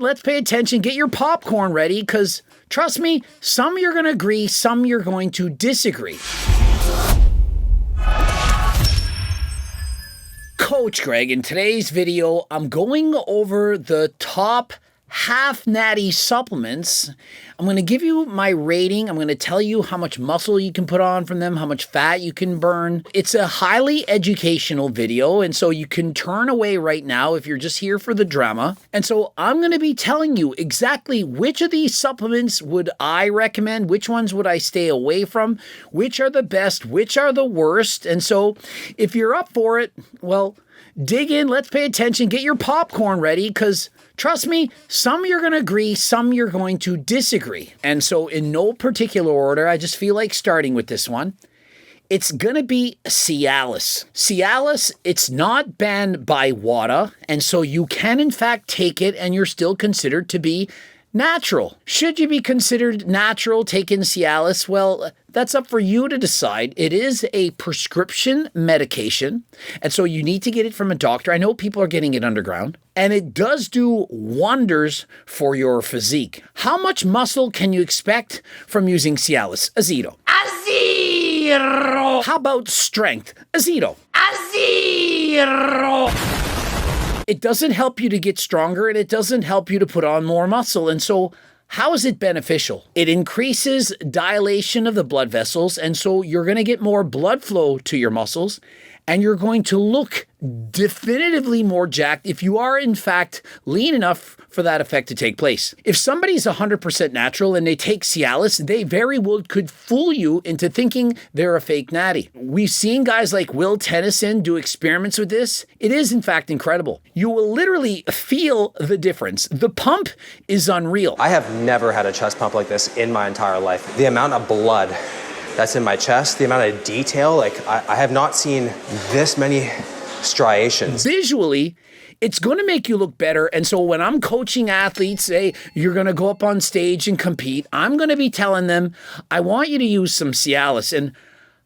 Let's pay attention. Get your popcorn ready because, trust me, some you're going to agree, some you're going to disagree. Coach Greg, in today's video, I'm going over the top half natty supplements. I'm going to give you my rating. I'm going to tell you how much muscle you can put on from them, how much fat you can burn. It's a highly educational video, and so you can turn away right now if you're just here for the drama. And so I'm going to be telling you exactly which of these supplements would I recommend, which ones would I stay away from, which are the best, which are the worst. And so if you're up for it, well, dig in, let's pay attention, get your popcorn ready because trust me, some you're going to agree, some you're going to disagree. And so in no particular order, I just feel like starting with this one. It's going to be Cialis. Cialis, it's not banned by WADA, and so you can in fact take it and you're still considered to be natural. Should you be considered natural taking Cialis? Well, that's up for you to decide. It is a prescription medication, and so you need to get it from a doctor. I know people are getting it underground, and it does do wonders for your physique. How much muscle can you expect from using Cialis? A zero. A zero. How about strength? A zero. A zero. It doesn't help you to get stronger, and it doesn't help you to put on more muscle. And so how is it beneficial? It increases dilation of the blood vessels, and so you're going to get more blood flow to your muscles, and you're going to look definitively more jacked if you are, in fact, lean enough for that effect to take place. If somebody's 100% natural and they take Cialis, they very well could fool you into thinking they're a fake natty. We've seen guys like Will Tennyson do experiments with this. It is, in fact, incredible. You will literally feel the difference. The pump is unreal. I have never had a chest pump like this in my entire life. The amount of blood that's in my chest, the amount of detail, like I have not seen this many striations. Visually, it's going to make you look better. And so when I'm coaching athletes, say you're going to go up on stage and compete, I'm going to be telling them, I want you to use some Cialis. And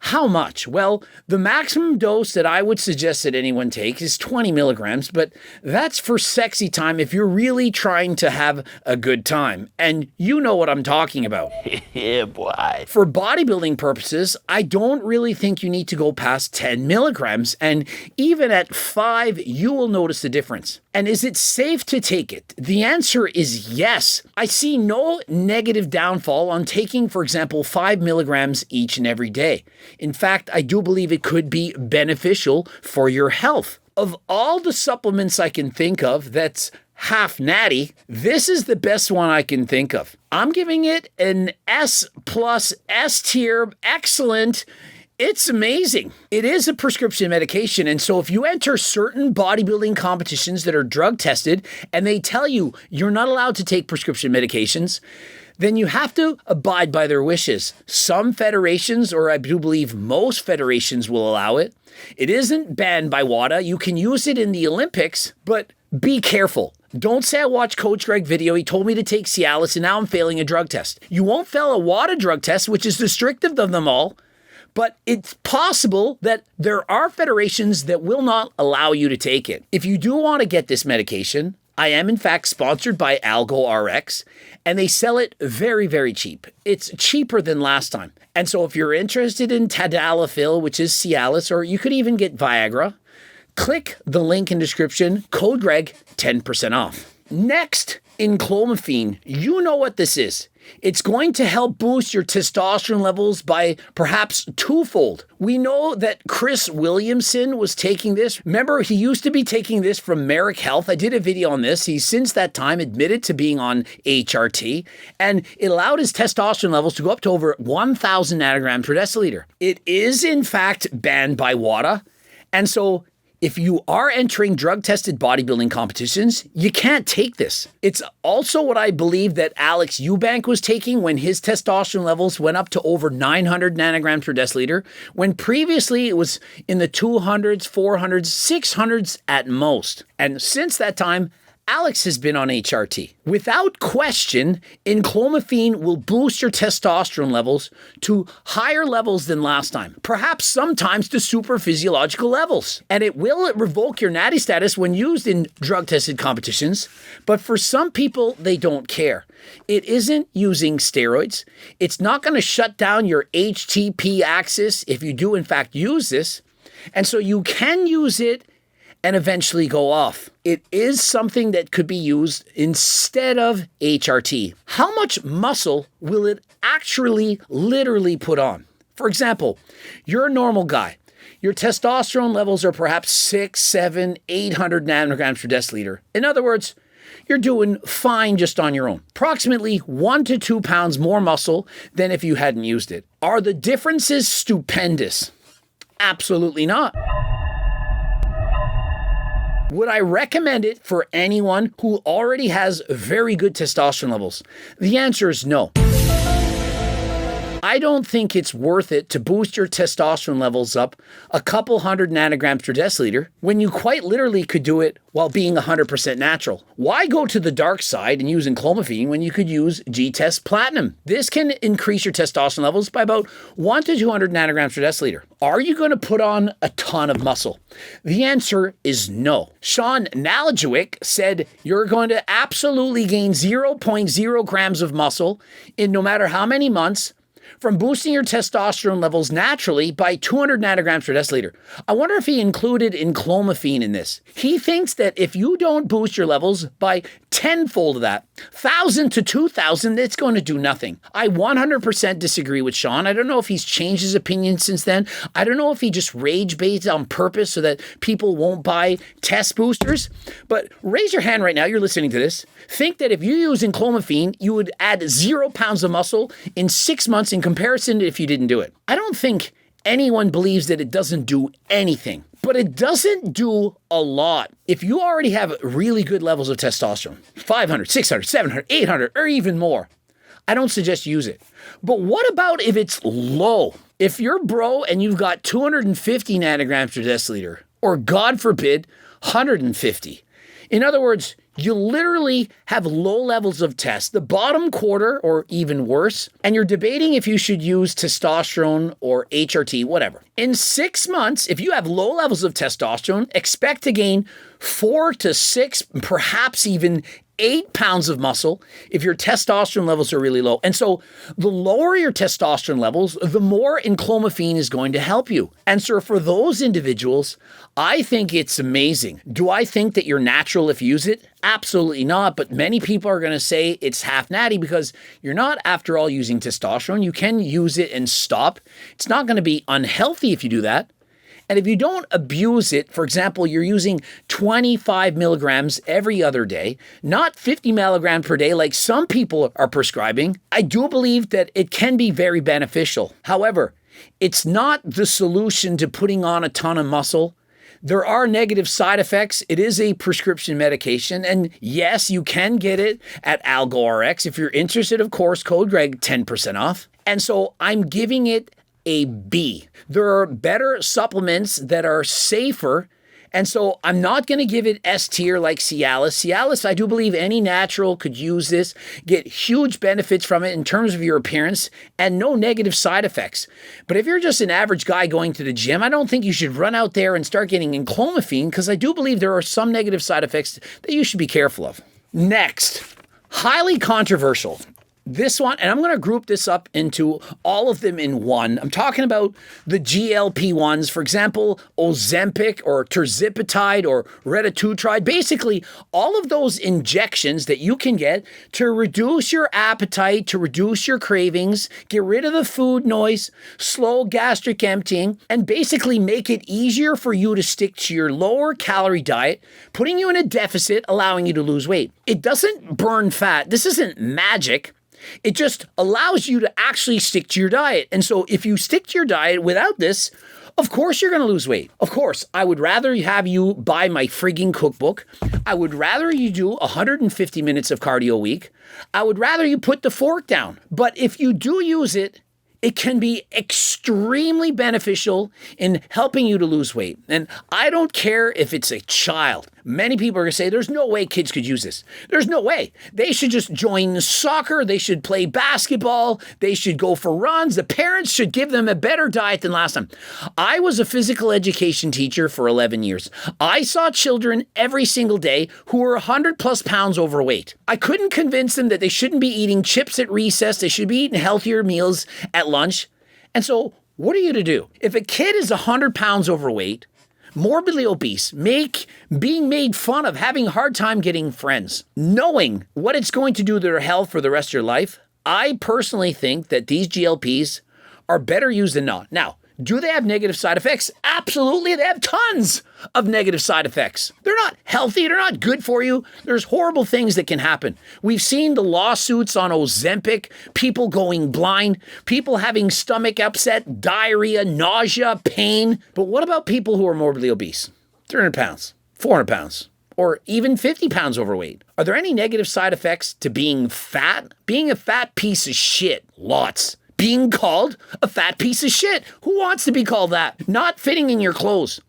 how much? Well, the maximum dose that I would suggest that anyone take is 20 milligrams, but that's for sexy time if you're really trying to have a good time. And you know what I'm talking about. Yeah, boy. For bodybuilding purposes, I don't really think you need to go past 10 milligrams. And even at 5, you will notice the difference. And is it safe to take it? The answer is yes. I see no negative downfall on taking, for example, 5 milligrams each and every day. In fact, I do believe it could be beneficial for your health. Of all the supplements I can think of that's half natty, this is the best one I can think of. I'm giving it an S+, S tier, excellent. It's amazing. It is a prescription medication, and so if you enter certain bodybuilding competitions that are drug tested and they tell you you're not allowed to take prescription medications, then you have to abide by their wishes. Some federations, or I do believe most federations, will allow it. It isn't banned by WADA. You can use it in the Olympics, but be careful. Don't say I watched Coach Greg video, he told me to take Cialis, and now I'm failing a drug test. You won't fail a WADA drug test, which is the strictest of them all, but it's possible that there are federations that will not allow you to take it. If you do want to get this medication, I am in fact sponsored by Algo RX, and they sell it very, very cheap. It's cheaper than last time. And so if you're interested in Tadalafil, which is Cialis, or you could even get Viagra, click the link in description, code Greg, 10% off. Next, in clomiphene, you know what this is. It's going to help boost your testosterone levels by perhaps twofold. We know that Chris Williamson was taking this. Remember, he used to be taking this from Merrick Health. I did a video on this. He's since that time admitted to being on HRT, and it allowed his testosterone levels to go up to over 1,000 nanograms per deciliter. It is, in fact, banned by WADA, and so if you are entering drug-tested bodybuilding competitions, you can't take this. It's also what I believe that Alex Eubank was taking when his testosterone levels went up to over 900 nanograms per deciliter, when previously it was in the 200s, 400s, 600s at most. And since that time, Alex has been on HRT. Without question, enclomiphene will boost your testosterone levels to higher levels than last time, perhaps sometimes to super physiological levels. And it will revoke your natty status when used in drug-tested competitions, but for some people, they don't care. It isn't using steroids. It's not going to shut down your HTP axis if you do in fact use this, and so you can use it and eventually go off. It is something that could be used instead of HRT. How much muscle will it actually literally put on? For example, you're a normal guy. Your testosterone levels are perhaps 6, 7, 800 nanograms per deciliter. In other words, you're doing fine just on your own. Approximately 1 to 2 pounds more muscle than if you hadn't used it. Are the differences stupendous? Absolutely not. Would I recommend it for anyone who already has very good testosterone levels? The answer is no. I don't think it's worth it to boost your testosterone levels up a couple hundred nanograms per deciliter when you quite literally could do it while being 100% natural. Why go to the dark side and use enclomiphene when you could use G-Test Platinum? This can increase your testosterone levels by about 1 to 200 nanograms per deciliter. Are you going to put on a ton of muscle? The answer is no. Sean Nalajowick said you're going to absolutely gain 0.0 grams of muscle in no matter how many months from boosting your testosterone levels naturally by 200 nanograms per deciliter. I wonder if he included enclomiphene in this. He thinks that if you don't boost your levels by tenfold of that, 1,000 to 2,000, it's going to do nothing. I 100% disagree with Sean. I don't know if he's changed his opinion since then. I don't know if he just rage baits on purpose so that people won't buy test boosters. But raise your hand right now, you're listening to this. Think that if you use enclomiphene, you would add 0 pounds of muscle in 6 months in comparison to if you didn't do it. I don't think anyone believes that it doesn't do anything, but it doesn't do a lot. If you already have really good levels of testosterone, 500, 600, 700, 800, or even more, I don't suggest use it. But what about if it's low? If you're bro and you've got 250 nanograms per deciliter, or God forbid, 150. In other words, you literally have low levels of test, the bottom quarter or even worse, and you're debating if you should use testosterone or HRT, whatever. In 6 months, if you have low levels of testosterone, expect to gain 4 to 6, perhaps even 8 pounds of muscle if your testosterone levels are really low. And so the lower your testosterone levels, the more enclomiphene is going to help you. And so for those individuals, I think it's amazing. Do I think that you're natural if you use it? Absolutely not. But many people are going to say it's half natty because you're not, after all, using testosterone. You can use it and stop. It's not going to be unhealthy if you do that. And if you don't abuse it, for example, you're using 25 milligrams every other day, not 50 milligrams per day like some people are prescribing, I do believe that it can be very beneficial. However, it's not the solution to putting on a ton of muscle. There are negative side effects. It is a prescription medication. And yes, you can get it at AlgoRx. If you're interested, of course, code Greg, 10% off. And so I'm giving it a B. There are better supplements that are safer, and so I'm not going to give it S tier like Cialis. Cialis, I do believe any natural could use this, get huge benefits from it in terms of your appearance, and no negative side effects. But if you're just an average guy going to the gym, I don't think you should run out there and start getting enclomiphene, because I do believe there are some negative side effects that you should be careful of. Next, highly controversial. This one, and I'm going to group this up into all of them in one. I'm talking about the GLP-1s, for example, Ozempic or Tirzepatide or Retatrutide. Basically, all of those injections that you can get to reduce your appetite, to reduce your cravings, get rid of the food noise, slow gastric emptying, and basically make it easier for you to stick to your lower calorie diet, putting you in a deficit, allowing you to lose weight. It doesn't burn fat. This isn't magic. It just allows you to actually stick to your diet. And so if you stick to your diet without this, of course you're going to lose weight. Of course, I would rather have you buy my frigging cookbook. I would rather you do 150 minutes of cardio a week. I would rather you put the fork down. But if you do use it, it can be extremely beneficial in helping you to lose weight. And I don't care if it's a child, Many people are going to say there's no way kids could use this. There's no way. They should just join soccer. They should play basketball. They should go for runs. The parents should give them a better diet than last time. I was a physical education teacher for 11 years. I saw children every single day who were 100 plus pounds overweight. I couldn't convince them that they shouldn't be eating chips at recess. They should be eating healthier meals at lunch. And so what are you to do? If a kid is 100 pounds overweight, morbidly obese, being made fun of, having a hard time getting friends, knowing what it's going to do to their health for the rest of your life, I personally think that these GLPs are better used than not. Now, do they have negative side effects? Absolutely. They have tons of negative side effects. They're not healthy. They're not good for you. There's horrible things that can happen. We've seen the lawsuits on Ozempic, people going blind, people having stomach upset, diarrhea, nausea, pain. But what about people who are morbidly obese? 300 pounds, 400 pounds, or even 50 pounds overweight. Are there any negative side effects to being fat? Being a fat piece of shit. Lots. Being called a fat piece of shit. Who wants to be called that? Not fitting in your clothes.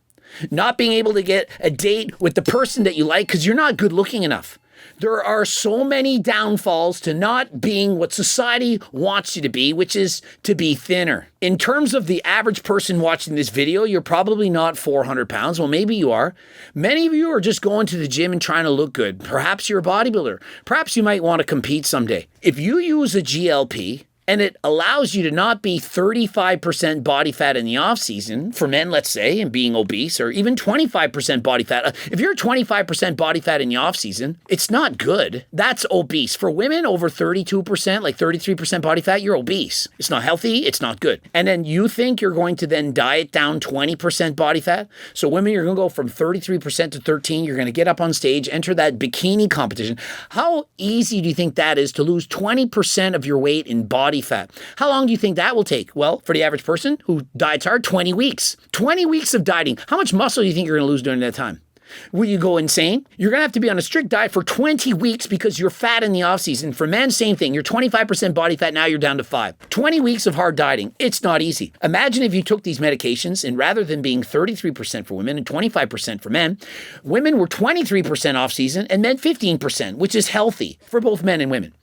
Not being able to get a date with the person that you like because you're not good looking enough. There are so many downfalls to not being what society wants you to be, which is to be thinner. In terms of the average person watching this video, you're probably not 400 pounds. Well, maybe you are. Many of you are just going to the gym and trying to look good. Perhaps you're a bodybuilder. Perhaps you might want to compete someday. If you use a GLP, and it allows you to not be 35% body fat in the off season for men, let's say, and being obese, or even 25% body fat. If you're 25% body fat in the off season, it's not good. That's obese. For women over 32%, like 33% body fat, you're obese. It's not healthy. It's not good. And then you think you're going to then diet down 20% body fat. So women, you're going to go from 33% to 13. You're going to get up on stage, enter that bikini competition. How easy do you think that is to lose 20% of your weight in body fat? How long do you think that will take? Well, for the average person who diets hard, 20 weeks. 20 weeks of dieting. How much muscle do you think you're going to lose during that time? Will you go insane? You're going to have to be on a strict diet for 20 weeks because you're fat in the off season. For men, same thing. You're 25% body fat. Now you're down to 5. 20 weeks of hard dieting. It's not easy. Imagine if you took these medications and rather than being 33% for women and 25% for men, women were 23% off season and men 15%, which is healthy for both men and women.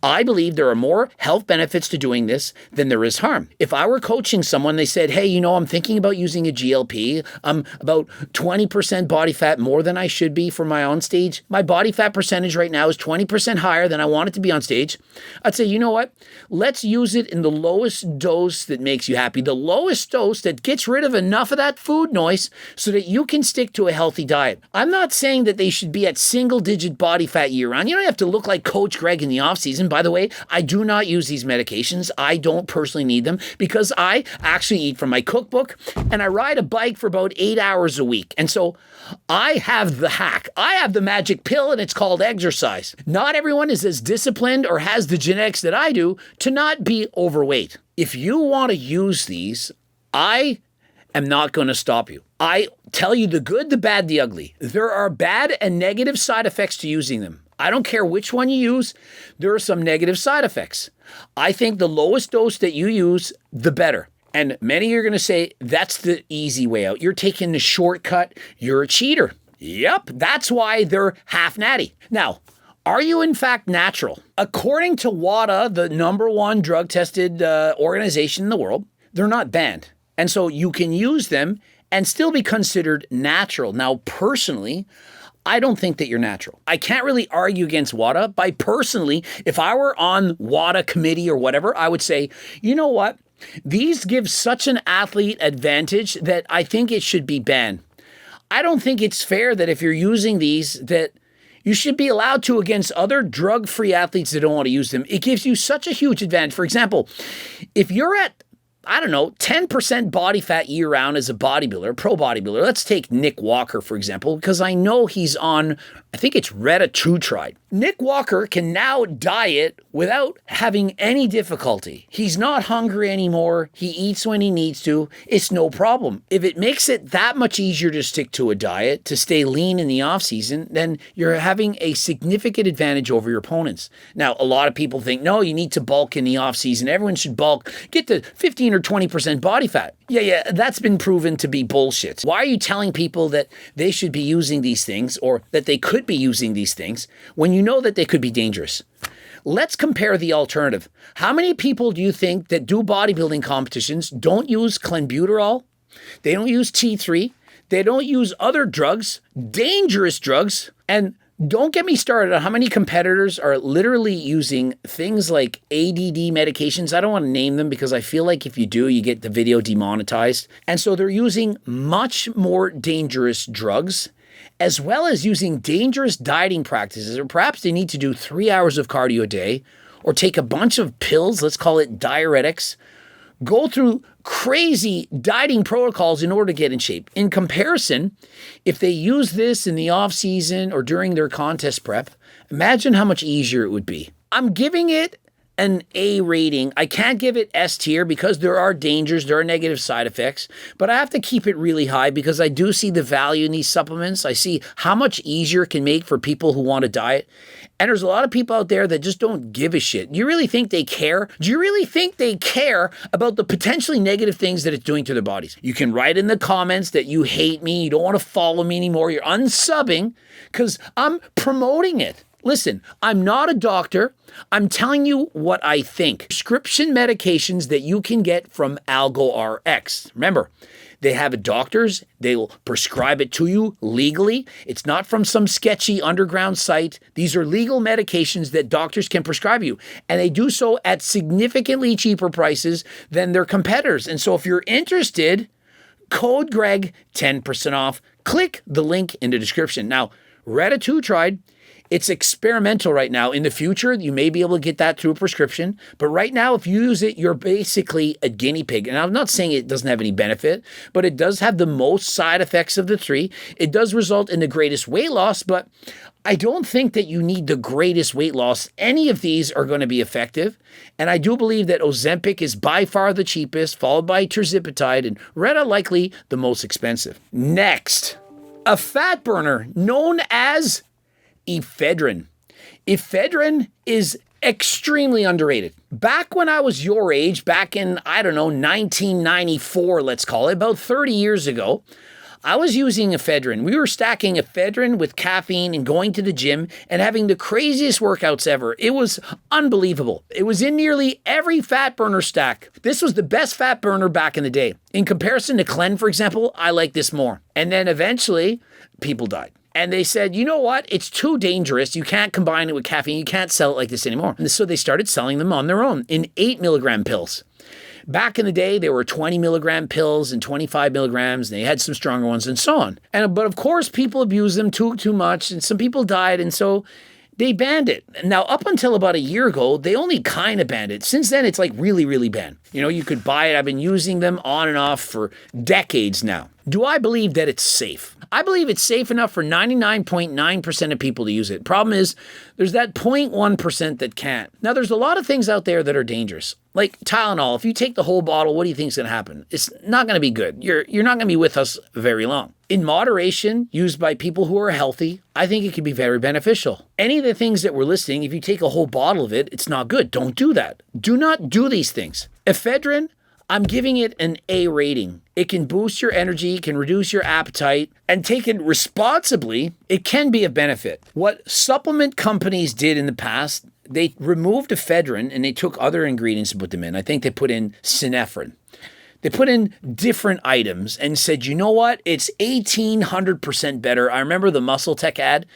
I believe there are more health benefits to doing this than there is harm. If I were coaching someone, they said, hey, I'm thinking about using a GLP. I'm about 20% body fat more than I should be for my on stage. My body fat percentage right now is 20% higher than I want it to be on stage. I'd say, you know what? Let's use it in the lowest dose that makes you happy. The lowest dose that gets rid of enough of that food noise so that you can stick to a healthy diet. I'm not saying that they should be at single digit body fat year round. You don't have to look like Coach Greg in the off season. By the way, I do not use these medications. I don't personally need them because I actually eat from my cookbook and I ride a bike for about 8 hours a week. And so I have the hack. I have the magic pill and it's called exercise. Not everyone is as disciplined or has the genetics that I do to not be overweight. If you want to use these, I am not going to stop you. I tell you the good, the bad, the ugly. There are bad and negative side effects to using them. I don't care which one you use, there are some negative side effects. I think the lowest dose that you use, the better. And many are going to say, that's the easy way out. You're taking the shortcut. You're a cheater. Yep, that's why they're half natty. Now, are you in fact natural? According to WADA, the #1 drug-tested organization in the world, they're not banned. And so you can use them and still be considered natural. Now, personally, I don't think that you're natural. I can't really argue against WADA. Personally, if I were on WADA committee or whatever, I would say, you know what? These give such an athlete advantage that I think it should be banned. I don't think it's fair that if you're using these, that you should be allowed to against other drug-free athletes that don't want to use them. It gives you such a huge advantage. For example, if you're at 10% body fat year-round as a bodybuilder, pro bodybuilder. Let's take Nick Walker, for example, because I know he's on I think it's retatrutide. Nick Walker can now diet without having any difficulty. He's not hungry anymore. He eats when he needs to. It's no problem. If it makes it that much easier to stick to a diet, to stay lean in the off season, then you're having a significant advantage over your opponents. Now, a lot of people think, no, you need to bulk in the off season. Everyone should bulk, get to 15 or 20% body fat. Yeah, that's been proven to be bullshit. Why are you telling people that they should be using these things or that they could be using these things when you know that they could be dangerous? Let's compare the alternative. How many people do you think that do bodybuilding competitions don't use clenbuterol? They don't use T3. They don't use other drugs, dangerous drugs. And don't get me started on how many competitors are literally using things like ADD medications. I don't want to name them because I feel like if you do, you get the video demonetized. And so they're using much more dangerous drugs, as well as using dangerous dieting practices, or perhaps they need to do 3 hours of cardio a day, or take a bunch of pills, let's call it diuretics, go through crazy dieting protocols in order to get in shape. In comparison, if they use this in the off season or during their contest prep, imagine how much easier it would be. I'm giving it an A rating. I can't give it S tier because there are dangers, there are negative side effects, but I have to keep it really high because I do see the value in these supplements. I see how much easier it can make for people who want to diet. And there's a lot of people out there that just don't give a shit. Do you really think they care? Do you really think they care about the potentially negative things that it's doing to their bodies? You can write in the comments that you hate me, you don't want to follow me anymore, you're unsubbing because I'm promoting it. Listen, I'm not a doctor. I'm telling you what I think. Prescription medications that you can get from AlgoRx. Remember, they have doctors. They will prescribe it to you legally. It's not from some sketchy underground site. These are legal medications that doctors can prescribe you. And they do so at significantly cheaper prices than their competitors. And so if you're interested, code Greg, 10% off. Click the link in the description. Now, retatrutide, it's experimental right now. In the future, you may be able to get that through a prescription. But right now, if you use it, you're basically a guinea pig. And I'm not saying it doesn't have any benefit, but it does have the most side effects of the three. It does result in the greatest weight loss, but I don't think that you need the greatest weight loss. Any of these are going to be effective. And I do believe that Ozempic is by far the cheapest, followed by tirzepatide, and Reta likely the most expensive. Next, a fat burner known as ephedrine. Ephedrine is extremely underrated. Back when I was your age, back in, 1994, let's call it, about 30 years ago, I was using ephedrine. We were stacking ephedrine with caffeine and going to the gym and having the craziest workouts ever. It was unbelievable. It was in nearly every fat burner stack. This was the best fat burner back in the day. In comparison to Clen, for example, I like this more. And then eventually, people died. And they said, you know what? It's too dangerous. You can't combine it with caffeine. You can't sell it like this anymore. And so they started selling them on their own in 8 milligram pills. Back in the day, there were 20 milligram pills and 25 milligrams, and they had some stronger ones and so on. But of course, people abused them too much, and some people died, and so they banned it. Now, up until about a year ago, they only kind of banned it. Since then, it's like really, really banned. You know, you could buy it. I've been using them on and off for decades now. Do I believe that it's safe? I believe it's safe enough for 99.9% of people to use it. Problem is, there's that 0.1% that can't. Now, there's a lot of things out there that are dangerous. Like Tylenol, if you take the whole bottle, what do you think is going to happen? It's not going to be good. You're not going to be with us very long. In moderation, used by people who are healthy, I think it can be very beneficial. Any of the things that we're listing, if you take a whole bottle of it, it's not good. Don't do that. Do not do these things. Ephedrine, I'm giving it an A rating. It can boost your energy, can reduce your appetite, and taken responsibly, it can be a benefit. What supplement companies did in the past, they removed ephedrine and they took other ingredients and put them in. I think they put in synephrine. They put in different items and said, you know what? It's 1,800% better. I remember the Muscle Tech ad.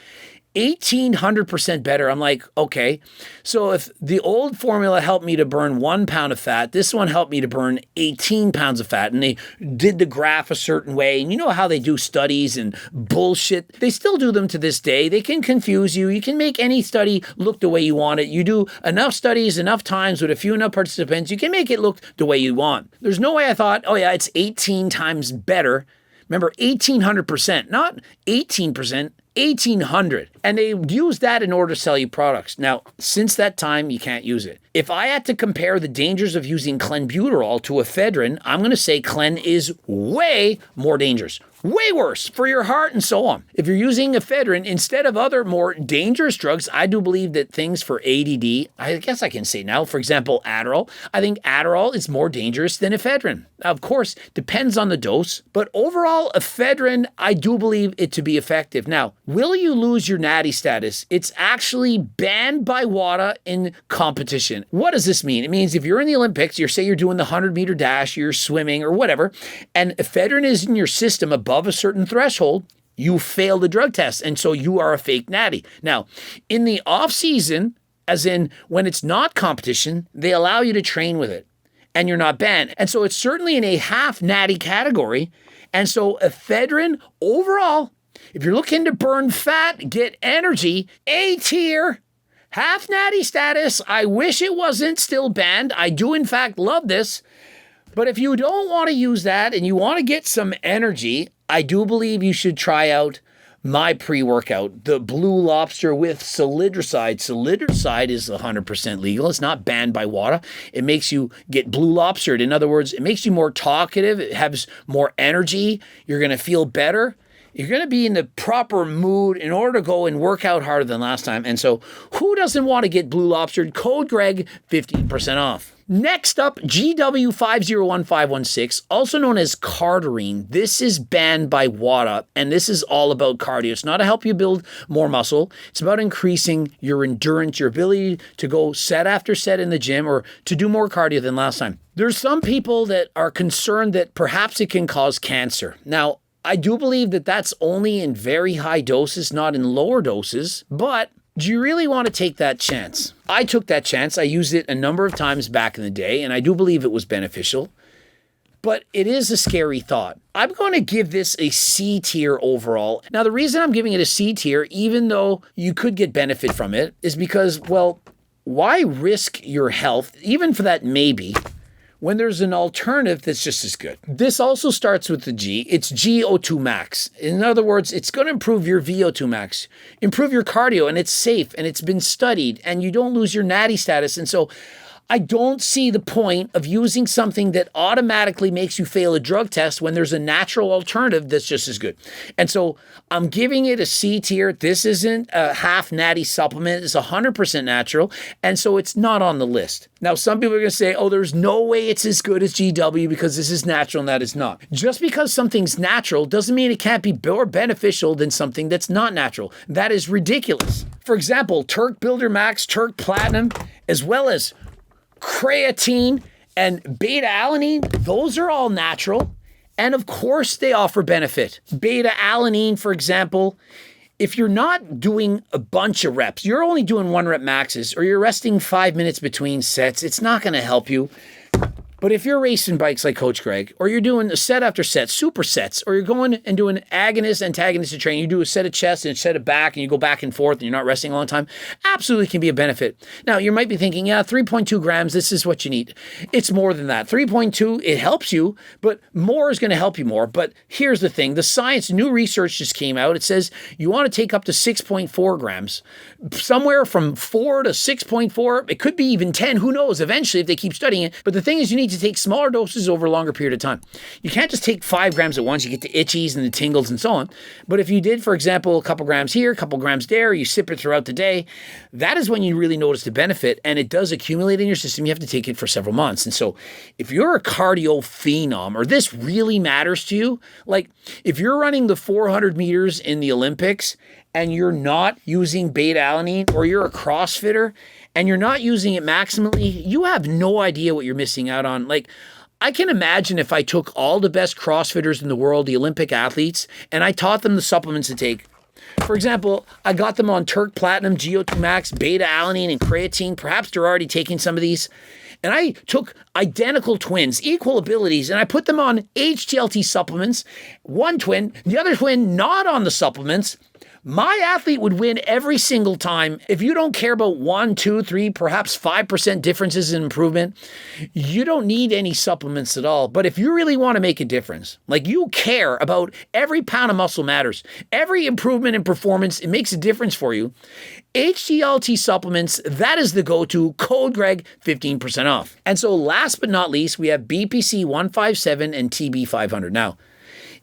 1,800% better. I'm like, okay. So if the old formula helped me to burn 1 pound of fat, this one helped me to burn 18 pounds of fat. And they did the graph a certain way. And you know how they do studies and bullshit? They still do them to this day. They can confuse you. You can make any study look the way you want it. You do enough studies, enough times with a few enough participants, you can make it look the way you want. There's no way I thought, oh yeah, it's 18 times better. Remember, 1,800%, not 18%, 1800. And they use that in order to sell you products. Now, since that time, you can't use it. If I had to compare the dangers of using clenbuterol to ephedrine, I'm going to say clen is way more dangerous. Way worse for your heart and so on. If you're using ephedrine instead of other more dangerous drugs, I do believe that things for ADD, I guess I can say now, for example, Adderall, I think Adderall is more dangerous than ephedrine. Now, of course, depends on the dose, but overall, ephedrine, I do believe it to be effective. Now, will you lose your natty status? It's actually banned by WADA in competition. What does this mean? It means if you're in the Olympics, say you're doing the 100-meter dash, you're swimming or whatever, and ephedrine is in your system above a certain threshold, you fail the drug test, and so you are a fake natty. Now, in the off season, as in when it's not competition, they allow you to train with it, and you're not banned. And so it's certainly in a half natty category. And so ephedrine overall, if you're looking to burn fat, get energy, A tier, half natty status. I wish it wasn't still banned. I do in fact love this. But if you don't want to use that and you want to get some energy, I do believe you should try out my pre-workout, the Blue Lobster with Solidroside. Solidroside is 100% legal. It's not banned by WADA. It makes you get Blue Lobstered. In other words, it makes you more talkative. It has more energy. You're going to feel better. You're going to be in the proper mood in order to go and work out harder than last time. And so who doesn't want to get Blue Lobstered? Code Greg, 15% off. Next up, GW501516, also known as Cardarine. This is banned by WADA, and this is all about cardio. It's not to help you build more muscle. It's about increasing your endurance, your ability to go set after set in the gym or to do more cardio than last time. There's some people that are concerned that perhaps it can cause cancer. Now, I do believe that that's only in very high doses, not in lower doses, but do you really want to take that chance? I took that chance. I used it a number of times back in the day, and I do believe it was beneficial, but it is a scary thought. I'm going to give this a C tier overall. Now, the reason I'm giving it a C tier, even though you could get benefit from it, is because, well, why risk your health, even for that maybe, when there's an alternative that's just as good? This also starts with the G. It's GO2 max. In other words, it's going to improve your VO2 max, improve your cardio, and it's safe, and it's been studied, and you don't lose your natty status. And so I don't see the point of using something that automatically makes you fail a drug test when there's a natural alternative that's just as good. And so I'm giving it a C tier. This isn't a half natty supplement. It's 100% natural. And so it's not on the list. Now, some people are going to say, oh, there's no way it's as good as GW because this is natural and that is not. Just because something's natural doesn't mean it can't be more beneficial than something that's not natural. That is ridiculous. For example, Turk Builder Max, Turk Platinum, as well as creatine and beta-alanine, those are all natural. And of course, they offer benefit. Beta-alanine, for example, if you're not doing a bunch of reps, you're only doing 1 rep maxes, or you're resting 5 minutes between sets, it's not going to help you. But if you're racing bikes like Coach Greg, or you're doing a set after set, supersets, or you're going and doing agonist, antagonistic training, you do a set of chest and a set of back, and you go back and forth, and you're not resting a long time, absolutely can be a benefit. Now, you might be thinking, yeah, 3.2 grams, this is what you need. It's more than that. 3.2, it helps you, but more is going to help you more. But here's the thing. The science, new research just came out. It says you want to take up to 6.4 grams. Somewhere from 4 to 6.4, it could be even 10, who knows, eventually if they keep studying it. But the thing is, you need to take smaller doses over a longer period of time. You can't just take 5 grams at once. You get the itchies and the tingles and so on. But if you did, for example, a couple grams here, a couple grams there, you sip it throughout the day, that is when you really notice the benefit, and it does accumulate in your system. You have to take it for several months. And so if you're a cardio phenom, or this really matters to you, like if you're running the 400 meters in the Olympics and you're not using beta-alanine, or you're a CrossFitter and you're not using it maximally, you have no idea what you're missing out on. Like, I can imagine if I took all the best CrossFitters in the world, the Olympic athletes, and I taught them the supplements to take. For example, I got them on Turk Platinum, GO2 Max, beta-alanine, and creatine. Perhaps they're already taking some of these. And I took identical twins, equal abilities, and I put them on HTLT supplements, one twin, the other twin not on the supplements, My athlete would win every single time. If you don't care about 1, 2, 3, perhaps 5% differences in improvement, you don't need any supplements at all. But if you really want to make a difference, like you care about every pound of muscle matters, every improvement in performance, it makes a difference for you. HDLT supplements, that is the go-to. Code Greg, 15% off. And so last but not least, we have BPC 157 and TB 500. Now,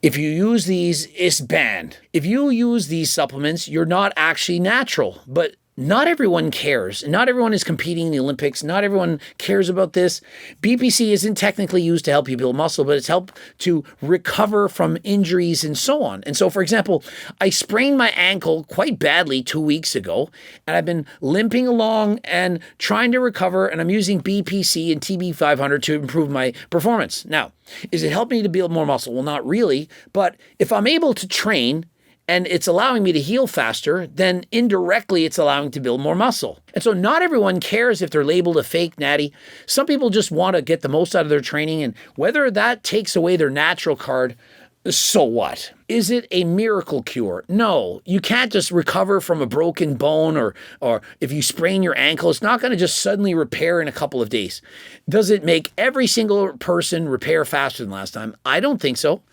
if you use these, it's banned. If you use these supplements, you're not actually natural, but not everyone cares. Not everyone is competing in the Olympics. Not everyone cares about this. BPC isn't technically used to help you build muscle, but it's helped to recover from injuries and so on. And so, for example, I sprained my ankle quite badly 2 weeks ago, and I've been limping along and trying to recover, and I'm using BPC and TB 500 to improve my performance. Now, is it helping me to build more muscle? Well, not really, but if I'm able to train and it's allowing me to heal faster, then indirectly it's allowing to build more muscle. And so not everyone cares if they're labeled a fake natty. Some people just want to get the most out of their training, and whether that takes away their natural card, so what? Is it a miracle cure? No, you can't just recover from a broken bone or if you sprain your ankle, it's not going to just suddenly repair in a couple of days. Does it make every single person repair faster than last time? I don't think so.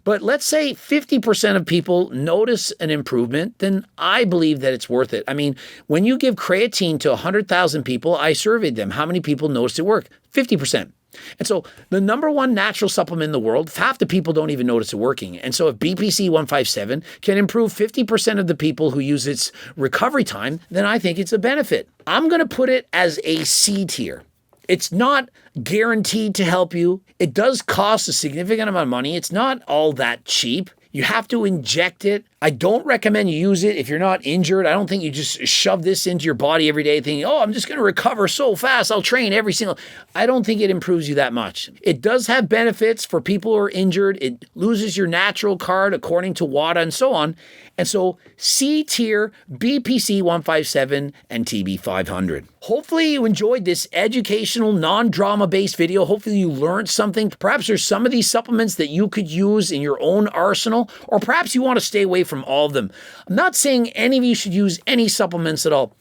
But let's say 50% of people notice an improvement, then I believe that it's worth it. I mean, when you give creatine to 100,000 people, I surveyed them. How many people noticed it work? 50%. And so the number one natural supplement in the world, half the people don't even notice it working. And so if BPC 157 can improve 50% of the people who use its recovery time, then I think it's a benefit. I'm going to put it as a C tier. It's not guaranteed to help you. It does cost a significant amount of money. It's not all that cheap. You have to inject it. I don't recommend you use it if you're not injured. I don't think you just shove this into your body every day thinking, oh, I'm just going to recover so fast. I'll train every single. I don't think it improves you that much. It does have benefits for people who are injured. It loses your natural card according to WADA and so on. And so C tier, BPC 157 and TB 500. Hopefully you enjoyed this educational, non-drama based video. Hopefully you learned something. Perhaps there's some of these supplements that you could use in your own arsenal, or perhaps you want to stay away from all of them. I'm not saying any of you should use any supplements at all.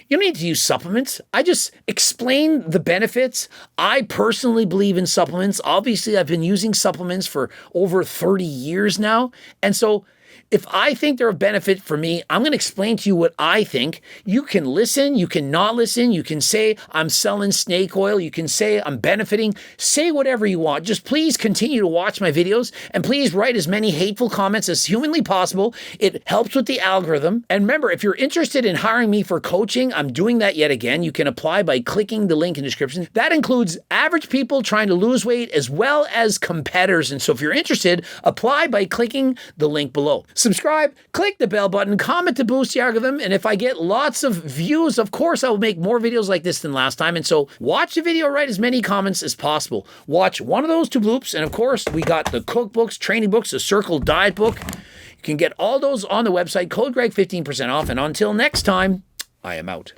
You don't need to use supplements. I just explain the benefits. I personally believe in supplements. Obviously, I've been using supplements for over 30 years now. And so if I think they're a benefit for me, I'm going to explain to you what I think. You can listen, you can not listen, you can say I'm selling snake oil, you can say I'm benefiting, say whatever you want. Just please continue to watch my videos and please write as many hateful comments as humanly possible. It helps with the algorithm. And remember, if you're interested in hiring me for coaching, I'm doing that yet again. You can apply by clicking the link in the description. That includes average people trying to lose weight as well as competitors. And so if you're interested, apply by clicking the link below. Subscribe, click the bell button, comment to boost the algorithm, and if I get lots of views, of course, I will make more videos like this than last time. And so watch the video, write as many comments as possible. Watch one of those two bloops, and of course, we got the cookbooks, training books, the Circle Diet book. You can get all those on the website, code Greg 15% off, and until next time, I am out.